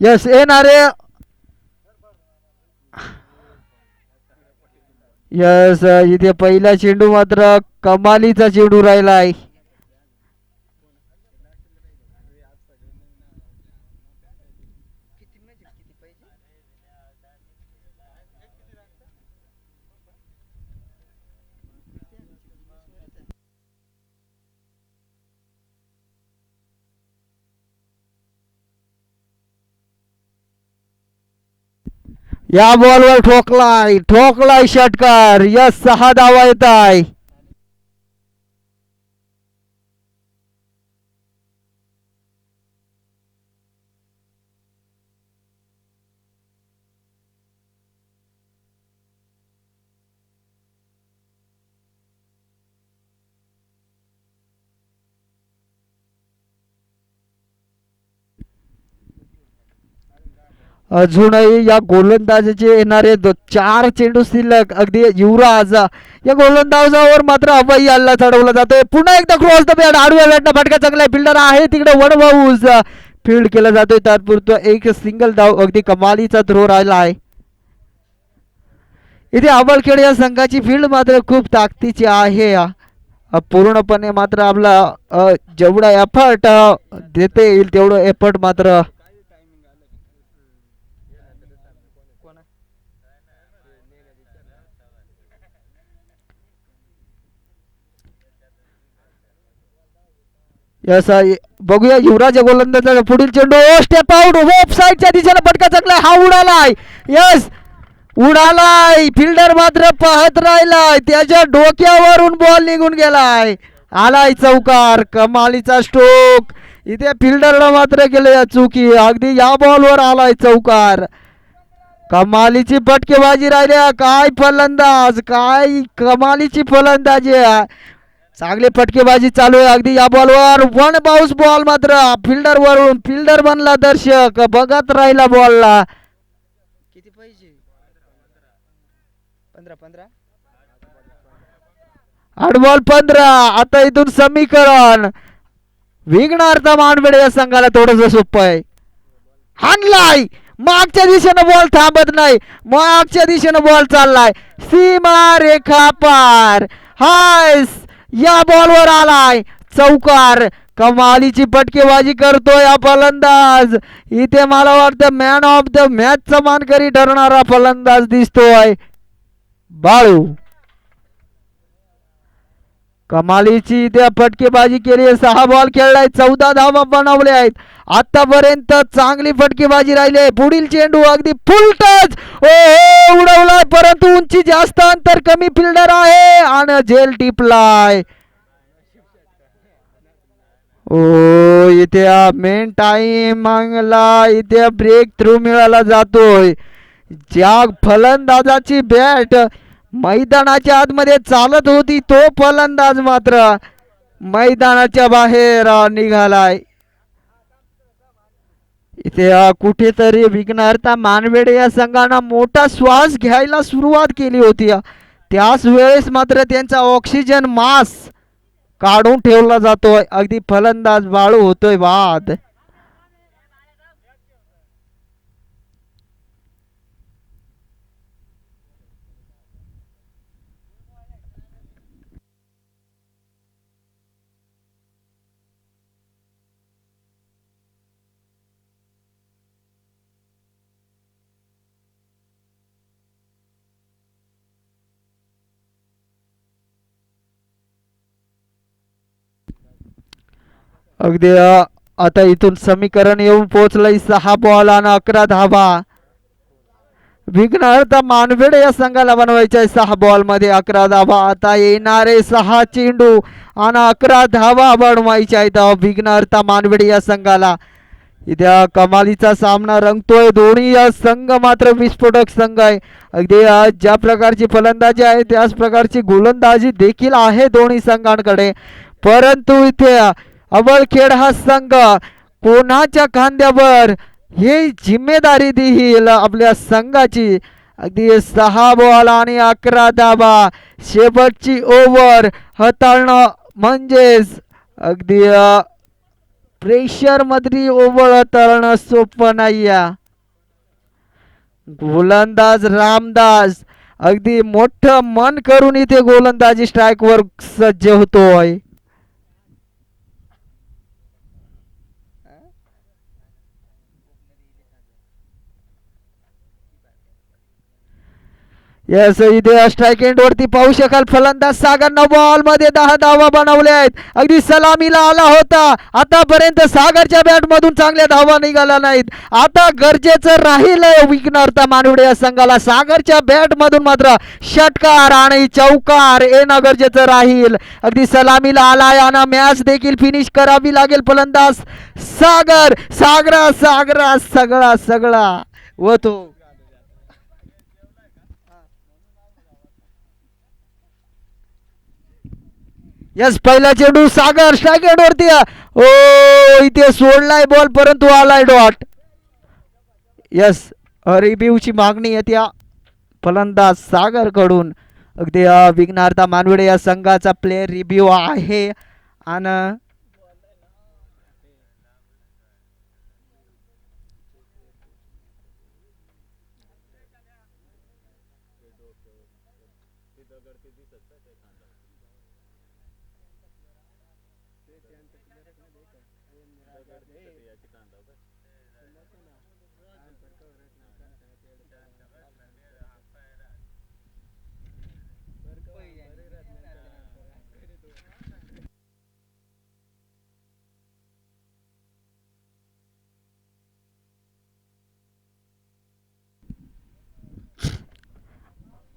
Speaker 1: यस, येणारे यस, इथे पहिला चेंडू मात्र कमालीचा चेंडू राहिलाय. या बॉलवर ठोकलाय, ठोकलाय षटकार. यस, 6 धावा येत आहे. अजूनही या गोलंदाजाचे येणारे 4 चेंडू शिल्लक. अगदी युवराज या गोलंदाजावर मात्र अभय हल्ला चढवला जातोय. पुन्हा एकदा क्रॉस द बॅट, आडव्या बॅटनं फटका चांगला फिल्डर आहे तिकडे वन बाउन्स फील्ड केला जातोय. तात्पुरतं एक सिंगल धाव. अगदी कमालीचा थ्रो राहिला आहे. इथे आंबळखेड या संघाची फील्ड मात्र खूप ताकदीची आहे. पूर्णपणे मात्र आपला जेवढा एफर्ट देता येईल तेवढं एफर्ट मात्र यस बघूया युवराज गोलंदाजाचा पुढील चेंडू. स्टेप आउट होप साईडच्या दिशेला फटका चांगला हा उडालाय. यस उडालाय. फिल्डर मात्र पाहत राहिलाय. त्याच्या डोक्यावरून बॉल निघून गेलाय. आलाय चौकार. कमालीचा स्ट्रोक. इथे फिल्डरला मात्र केलं या चुकी. अगदी या बॉलवर आलाय चौकार. कमालीची फटकेबाजी राहिल्या. काय फलंदाज, काय कमालीची फलंदाजी. चांगली फटकेबाजी चालू आहे. अगदी या बॉलवर वन बाउन्स बॉल मात्र फिल्डर वरून. फिल्डर बनला दर्शक, बघत राहिला बॉलला. किती पाहिजे? 15 8 बॉल 15. आता इथून समीकरण विघ्नार्थ मानवेडे या संघाला थोडस सोपं आहे. हाणलाय मागच्या दिशेनं बॉल थांबत नाही. मागच्या दिशेनं बॉल चाललाय. सीमा रेखा पार. हाय या बॉलवर आलाय चौकार. कमालीची फटकेबाजी करतोय हा फलंदाज. इथे मला वाटतं मॅन ऑफ द मॅचचा मानकरी ठरणारा फलंदाज दिसतोय बाळू. कमालीची इथे फटकेबाजी केली. 6 बॉल खेळलाय. 14 धावा बनवले आहेत. आतापर्यंत चांगली फटकेबाजी राहिली आहे. पुढील चेंडू अगदी फुल टच. ओ उडवलाय परंतु उंची जास्त, अंतर कमी. फिल्डर आहे आणि झेल टिपलाय. ओ इथे मेन टाइम मागला. इथे ब्रेक थ्रू मिळाला जातोय. ज्या फलंदाजाची बॅट मैदानाच्या आतमध्ये चालत होती तो फलंदाज मात्र मैदानाच्या बाहेर निघालाय. इथे कुठेतरी विघ्नहर्ता मानवेडे या संघानं मोठा श्वास घ्यायला सुरुवात केली होती. त्याच वेळेस मात्र त्यांचा ऑक्सिजन मास्क काढून ठेवला जातोय. अगदी फलंदाज बाळू होतोय बाद. अगदी आता इथून समीकरण येऊन पोहोचलंय. 6 बॉल आणि 11 धावा. विघ्नहर्ता मानवेडे या संघाला बनवायच्या 6 बॉल मध्ये 11 धावा. आता येणारे 6 चेंडू आणि 11 धावा बनवायच्या आहेत विघ्नहर्ता मानवेडे या संघाला. इथे कमालीचा सामना रंगतोय. दोन्ही या संघ मात्र विस्फोटक संघ आहे. अगदी ज्या प्रकारची फलंदाजी आहे त्याच प्रकारची गोलंदाजी देखील आहे दोन्ही संघांकडे. परंतु इथे आंबळखेड हा संघ कोणाच्या खांद्यावर ही जिम्मेदारी देईल आपल्या संघाची. अगदी 6 बॉल आणि 11 धावा. शेवटची ओव्हर हाताळणं म्हणजेच अगदी प्रेशर मधली ओव्हर हाताळणं सोपं नाही. गोलंदाज रामदास अगदी मोठं मन करून इथे गोलंदाजी स्ट्राईकवर सज्ज होतोय. यस इथे स्ट्राईक एंड वरती पाहू शकाल फलंदाज सागर 9 बॉल मध्ये 10 धावा बनवल्या आहेत. अगदी सलामीला आला होता. आतापर्यंत सागरच्या बॅट मधून चांगल्या धावा निघाल्या नाहीत. आता गरजेचं राहील विघ्नहर्ता मानवेडे या संघाला सागरच्या बॅट मधून मात्र षटकार आणि चौकार येणं गरजेचं राहील. अगदी सलामीला आलाय आणि मॅच देखील फिनिश करावी लागेल. फलंदाज सागर. सागरा सागरा सगळा सगळा व तो यस पहिला चेंडू सागर स्ट्राईक एंड वरती. ओ इथे सोडलाय बॉल परंतु आलाय डॉट. यस रिव्ह्यूची मागणी येते या फलंदाज सागर कडून. अगदी विघ्नार्थ मानवडे या संघाचा प्लेयर रिव्ह्यू आहे. आणि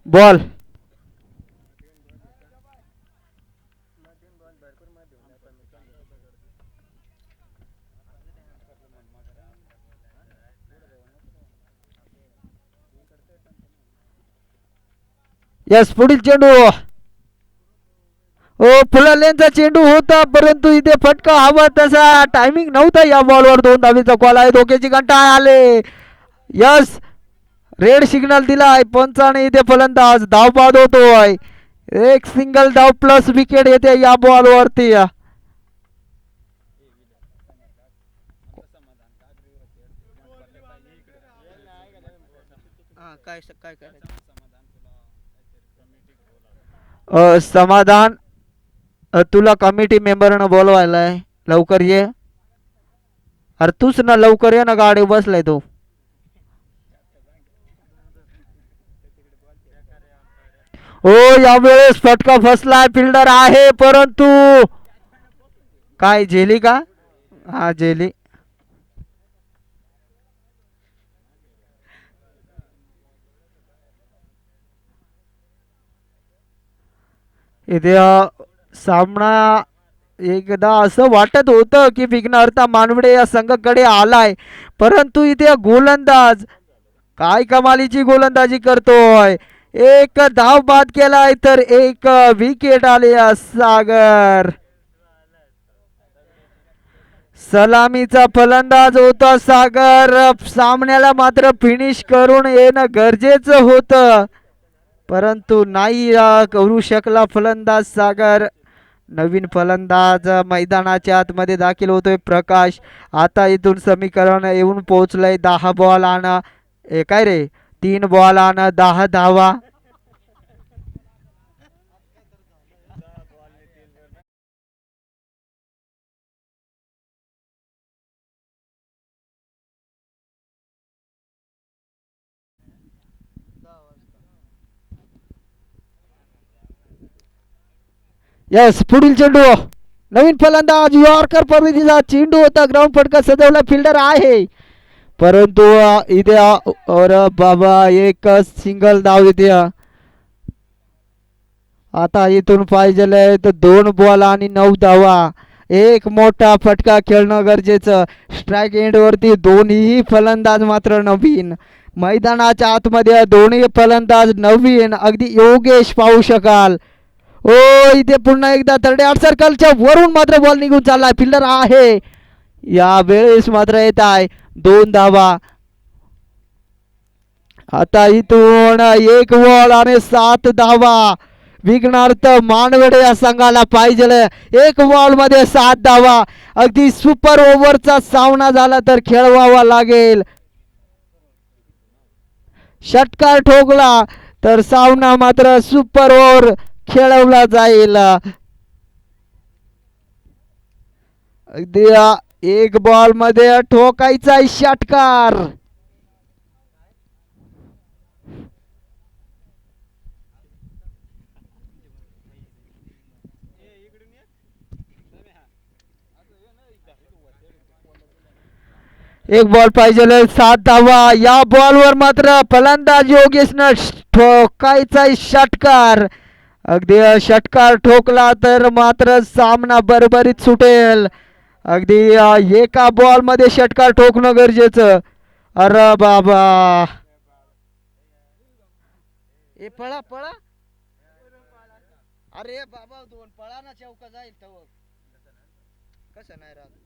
Speaker 1: बॉल. यस पुढील चेंडू. हो फुलालेंचा चेंडू होता परंतु इथे फटका हवा तसा टायमिंग नव्हता या बॉलवर. दोन धावेचा कॉल आहे. धोक्याची घंटा आले. यस रेड सिग्नल दिलाय पंचाने. इथे फलंदाज धाव बाद होतोय. एक सिंगल धाव प्लस विकेट येते या बॉलवरती. काय काय समाधान तुला कमिटी मेंबरनं बोलवायलाय लवकर ये. अरे तूच ना लवकर ये ना गाडी बसलाय तू. हो यावेळेस फटका फसलाय. फिल्डर आहे परंतु काय झेली का. हा झेली. इथे सामना एकदा असं वाटत होतं की विघ्नहर्ता मानवडे या संघाकडे आलाय परंतु इथे गोलंदाज काय कमालीची गोलंदाजी करतोय. एक धाव बाद केलाय तर एक विकेट आले सागर. सलामीचा फलंदाज होता सागर. सामन्याला मात्र फिनिश करून येणं गरजेचं होतं परंतु नाही करू शकला फलंदाज सागर. नवीन फलंदाज मैदानाच्या आतमध्ये दाखल होतोय प्रकाश. आता इथून समीकरण येऊन पोहोचलंय 10 बॉल आणि काय रे 3 बॉल आणि 10 धावा. यस पुढील चेंडू. नवीन फलंदाज यॉर्कर पद्धतीचा चेंडू होता. ग्राउंड फटका सजवला. फिल्डर आहे परंतु इथे और बाबा एक सिंगल धाव येते. आता इथून पाहिजे तर 2 बॉल आणि 9 धावा. एक मोठा फटका खेळणं गरजेचं. स्ट्राईक एंड वरती दोन्ही फलंदाज मात्र नवीन. मैदानाच्या आतमध्ये दोन्ही फलंदाज नवीन. अगदी योगेश पाहू शकाल. ओ इथे पुन्हा एकदा 38 सर्कलच्या वरून मात्र बॉल निघून चाललाय. फिल्डर आहे. या वेळेस मात्र येत आहे 2 धावा. आता इथून 1 बॉल आणि 7 धावा. विघ्नार्थ मानवडे या संघाला पाहिजे 1 बॉल मध्ये 7 धावा. अगदी सुपर ओव्हरचा सामना झाला तर खेळवावा लागेल. षटकार ठोकला तर सामना मात्र सुपर ओव्हर खेळवला जाईल. अगदी 1 बॉल मध्ये ठोकायचा षटकार. एक बॉल पाहिजे 7 धावा. या बॉलवर मात्र फलंदाज योगेशनं ठोकायचा षटकार. अगदी षटकार ठोकला तर मात्र सामना बरोबरीत सुटेल. अगदी एका बॉल मध्ये षटकार ठोकणं गरजेचं. अरे बाबा ए पळा पळा. अरे बाबा 2 पळा ना चौका जाईल कसं नाही राहत.